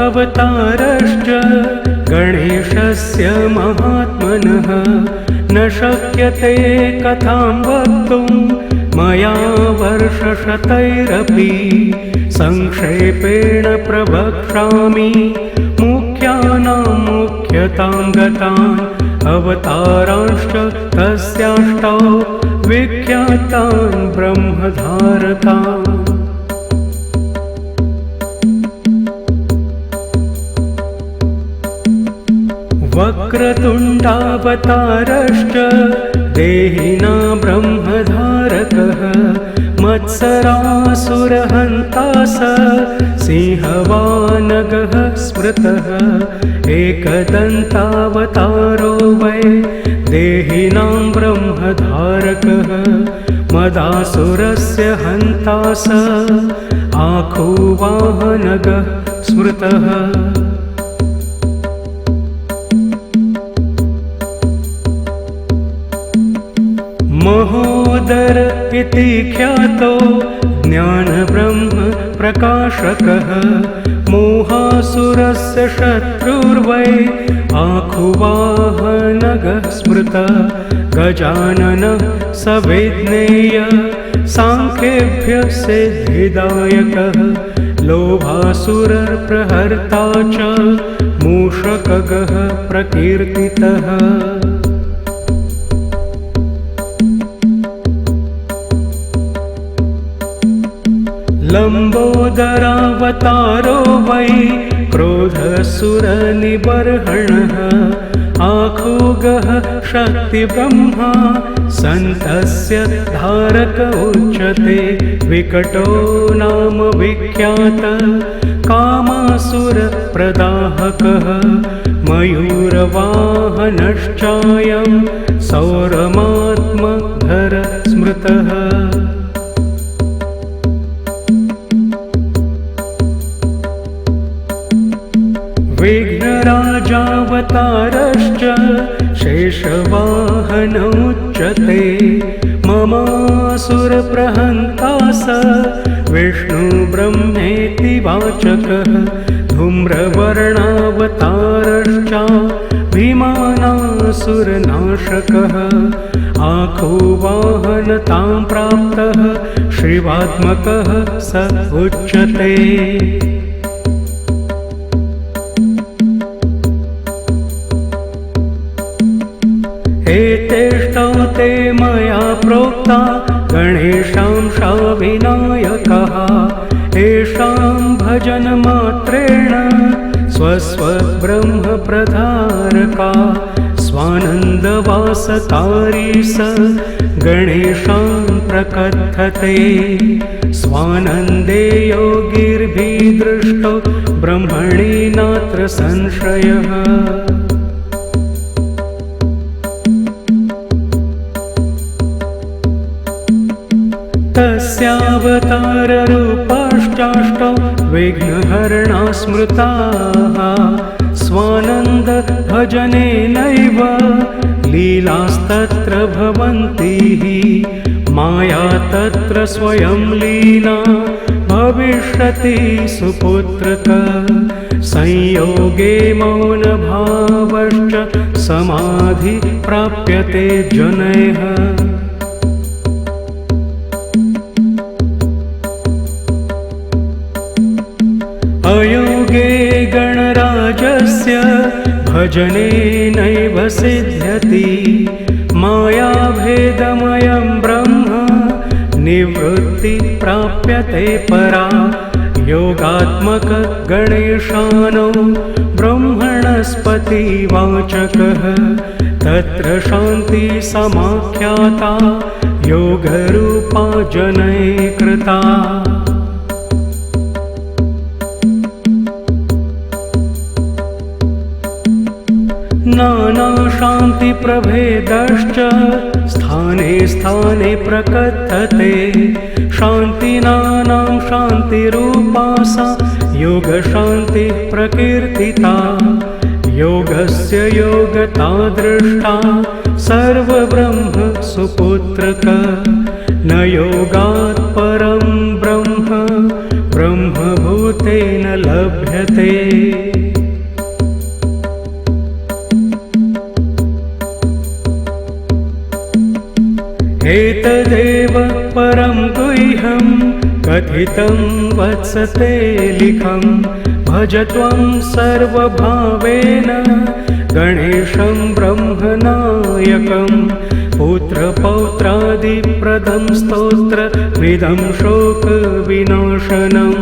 अवतारश्च गणेशस्य महात्मनः न शक्यते कथां वक्तुं मया वर्षशतैरपि संक्षेपेण प्रवक्ष्यामि मुख्यानां मुख्यतां गतान् अवतारांश्च तस्याष्टौ विख्यातान् ब्रह्मधारकान्। वक्रतुण्डावतारश्च देहिना ब्रह्मधारकः मत्सरासुरहन्ता स सिंहवानगः स्मृतः एकदन्तावतारो वै देहिनां ब्रह्मधारकः मदासुरस्य हन्ता स आखुवाहनगः स्मृतः। महोदर इति ख्यातो ज्ञानब्रह्म प्रकाशकः मोहासुरस्य शत्रुर्वै आखुवाहनगः स्मृतः गजाननः सविज्ञेय सांख्येभ्यः सिद्धिदायकः लोभासुरप्रहर्ता च मूषकगः प्रकीर्तितः। लम्बोदरावतारो वै क्रोधसुरनिबर्हणः आखुगः शक्तिब्रह्मा सन्तस्य धारक उच्यते विकटो नाम विख्यात कामासुरप्रदाहकः मयूरवाहनश्चायं सौरमात्मधर स्मृतः। विघ्नराजावतारश्च शेषवाहन उच्यते ममासुरप्रहन्ता स विष्णुब्रह्मेति वाचकः धूम्रवर्णावतारश्च भीमानासुरनाशकः आखुवाहनतां प्राप्तः शिवात्मकः स उच्यते। एतेष्टौ ते मया प्रोक्ता गणेशांशा विनायकः येषां भजनमात्रेण स्वस्वब्रह्मप्रधारका स्वानन्दवासकारी स गणेशान् प्रकथते स्वानन्दे योगिर्भिदृष्टो ब्रह्मणि नात्र संशयः। तस्यावताररूपाश्चाष्टौ विघ्नहरणा स्मृताः स्वानन्द भजनेनैव लीलास्तत्र भवन्ति माया तत्र स्वयं लीला भविष्यति सुपुत्रक संयोगे मौनभावश्च समाधि प्राप्यते जनैः। अयोगे गणराजस्य भजनेनैव सिद्ध्यति मायाभेदमयं ब्रह्म निवृत्ति प्राप्यते परा योगात्मक गणेशानो ब्रह्मणस्पतिवाचकः तत्र शान्ति समाख्याता योगरूपा जनैः कृता। नानाशान्तिप्रभेदश्च स्थाने स्थाने प्रकथते शान्तिनानां शान्तिरूपा सा योगशान्तिः प्रकीर्तिता योगस्य योगता दृष्टा सर्वब्रह्म सुपुत्रक न योगात् परं ब्रह्म ब्रह्मभूते तेन लभ्यते। एतदेव परं गुह्यं कथितं वत्स ते लिखं। भज त्वं सर्वभावेन गणेशं ब्रह्मनायकं। पुत्रपौत्रादिप्रदं स्तोत्रमिदं शोकविनाशनं।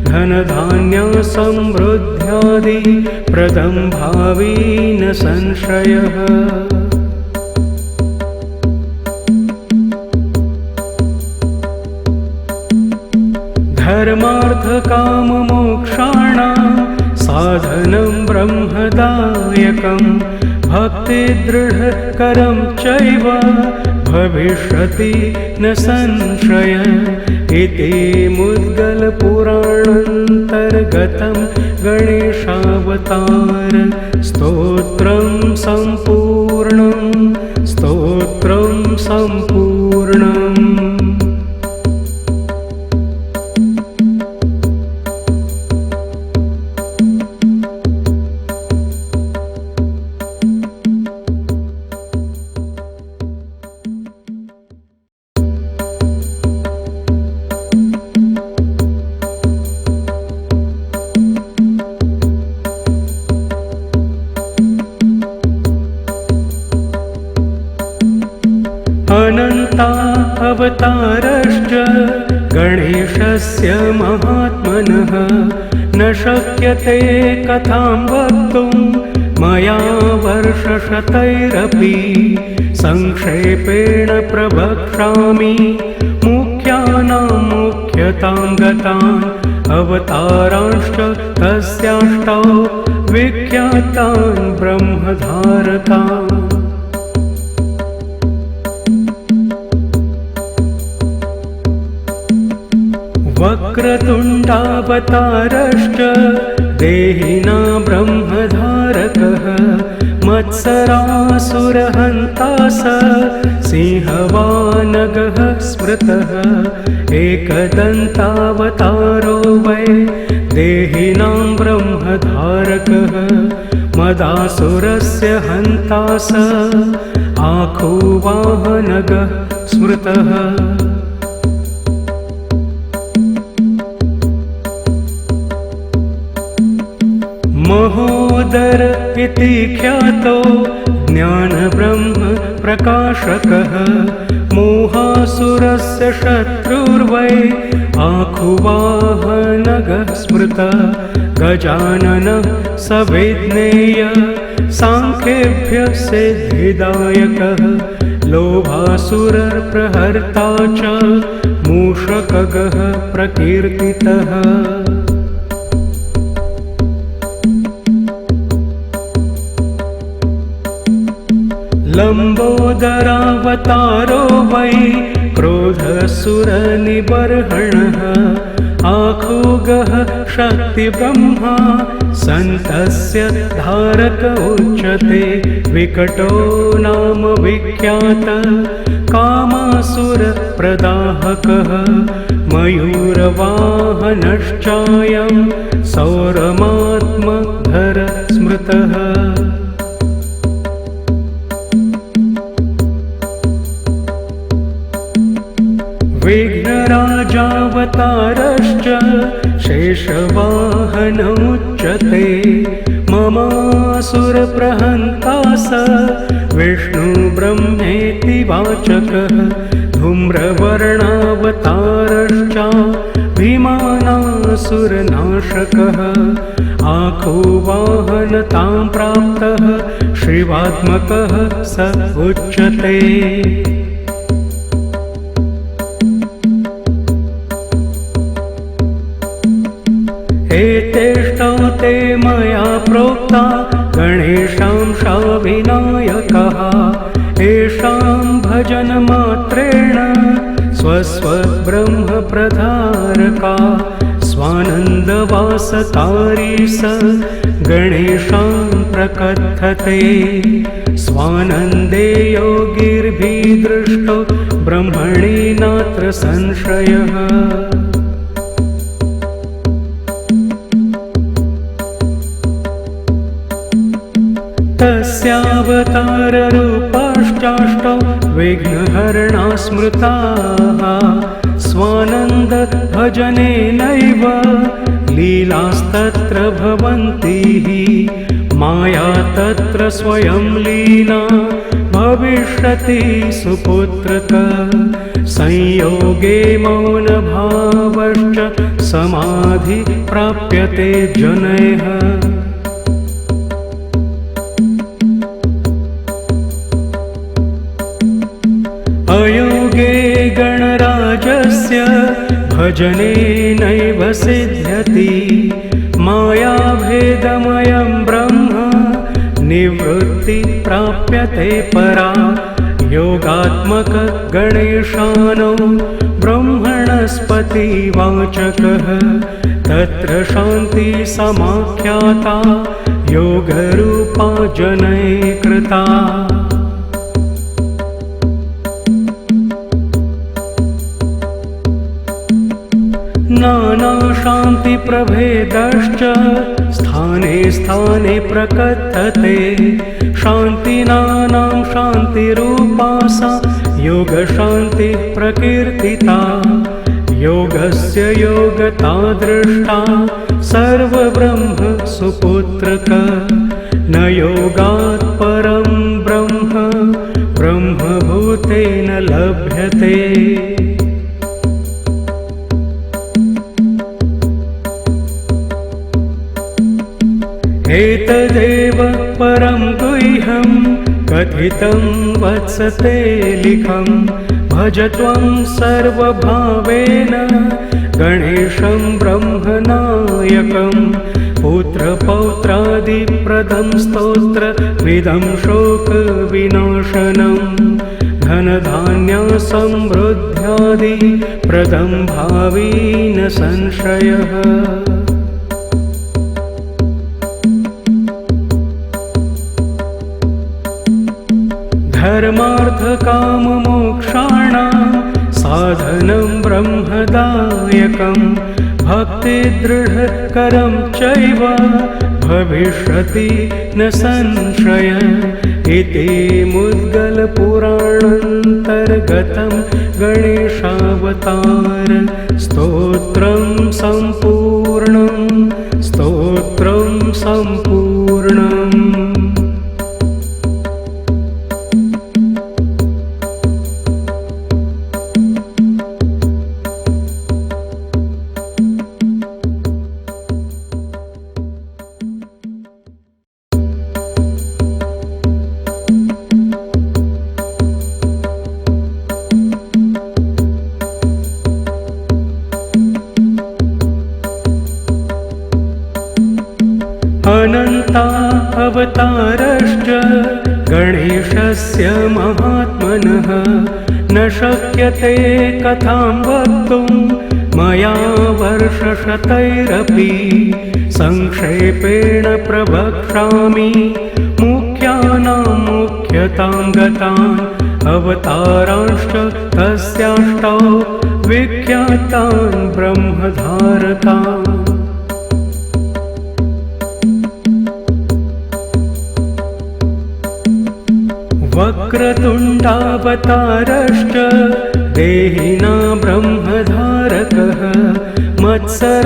धनधान्यसमृद्ध्यादिप्रदं भावी न संशयः। धर्मार्थकाममोक्षाणां साधनं ब्रह्मदायकं। भक्तिदृढकरं चैव भविष्यति न संशय। इति मुद्गलपुराणान्तर्गतं गणेशावतार स्तोत्रं सम्पूर्णम्। अनन्ता अवतारश्च गणेशस्य महात्मनः। न शक्यते कथां वक्तुं मया वर्षशतैरपि। संक्षेपेण प्रवक्ष्यामि मुख्यानां मुख्यतां गतान् अवतारांश्च तस्याष्टौ विख्यातान् ब्रह्मधारकान्। वक्रतुण्डावतारश्च देहिना ब्रह्मधारकः। मत्सरासुरहन्ता स सिंहवानगः स्मृतः। एकदन्तावतारो वै देहिनां ब्रह्मधारकः। मदासुरस्य हन्ता स आखुवाहनगः स्मृतः। महोदर इति ख्यातो ज्ञानब्रह्म प्रकाशकः। मोहासुरस्य शत्रुर्वै आखुवाहनगः स्मृतः। गजाननः स विज्ञेय सांख्येभ्यः सिद्धिदायकः। लोभासुरप्रहर्ता च मूषकगः प्रकीर्तितः। लम्बोदरावतारो वै क्रोधसुरनिबर्हणः। आखुगः शक्तिब्रह्मा सन्तस्य धारक उच्यते। विकटो नाम विख्यात कामासुरप्रदाहकः। मयूरवाहनश्चायं सौरमात्मधर स्मृतः। विघ्नराजावतारश्च शेषवाहनमुच्यते। ममासुरप्रहन्ता स विष्णुब्रह्मेति वाचकः। धूम्रवर्णावतारश्च भीमानासुरनाशकः। आखुवाहनतां प्राप्तः शिवात्मकः स उच्यते। एतेष्टौ ते मया प्रोक्ता गणेशांशा विनायकः। येषां भजनमात्रेण स्वस्वब्रह्मप्रधारका। स्वानन्दवासतारी स गणेशां प्रकथते। स्वानन्दे योगिर्भिदृष्टो ब्रह्मणि नात्र संशयः। तस्यावताररूपाश्चाष्टौ विघ्नहरणा स्मृताः स्वानन्द भजनेनैव लीलास्तत्र भवन्ति माया तत्र स्वयं लीना भविष्यति सुपुत्रक संयोगे मौनभावश्च समाधि प्राप्यते जनैः अयोगे गणराजस्य भजनेनैव सिद्ध्यति मायाभेदमयं ब्रह्म निवृत्ति प्राप्यते परा योगात्मक गणेशानो ब्रह्मणस्पतिवाचकः तत्र शान्ति समाख्याता योगरूपा जनैः कृता नानाशान्तिप्रभेदश्च स्थाने स्थाने प्रकथते शान्तिनानां शान्तिरूपा सा योगशान्तिः प्रकीर्तिता योगस्य योगता दृष्टा सर्वब्रह्म सुपुत्रक न योगात् परं ब्रह्म ब्रह्मभूतेन लभ्यते एतदेव परं गुह्यं कथितं वत्सते लिखं भज त्वं सर्वभावेन गणेशं ब्रह्मनायकं पुत्रपौत्रादिप्रदं स्तोत्रविदं शोकविनाशनं धनधान्यसमृद्ध्यादिप्रदं भावी न संशयः धर्मार्थकाममोक्षाणां साधनं ब्रह्मदायकं भक्तिदृढकरं चैव भविष्यति न संशय इति मुद्गलपुराणान्तर्गतं गणेशावतार स्तोत्रं सम्पूर्णम् अनन्ता अवतारश्च गणेशस्य महात्मनः न शक्यते कथां वक्तुं मया वर्षशतैरपि संक्षेपेण प्रवक्ष्यामि मुख्यानां मुख्यतां गतान् अवतारांश्च तस्याष्टौ विख्यातान् ब्रह्मधारकान् वक्रतुण्डावतारश्च देहिना ब्रह्मधारकः मत्सरासुरहन्ता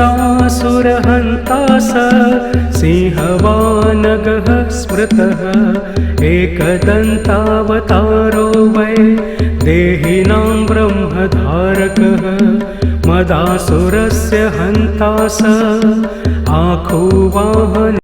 स सिंहवानगः स्मृतः एकदन्तावतारो वै देहिनां ब्रह्मधारकः मदासुरस्य हन्ता स आखुवाहन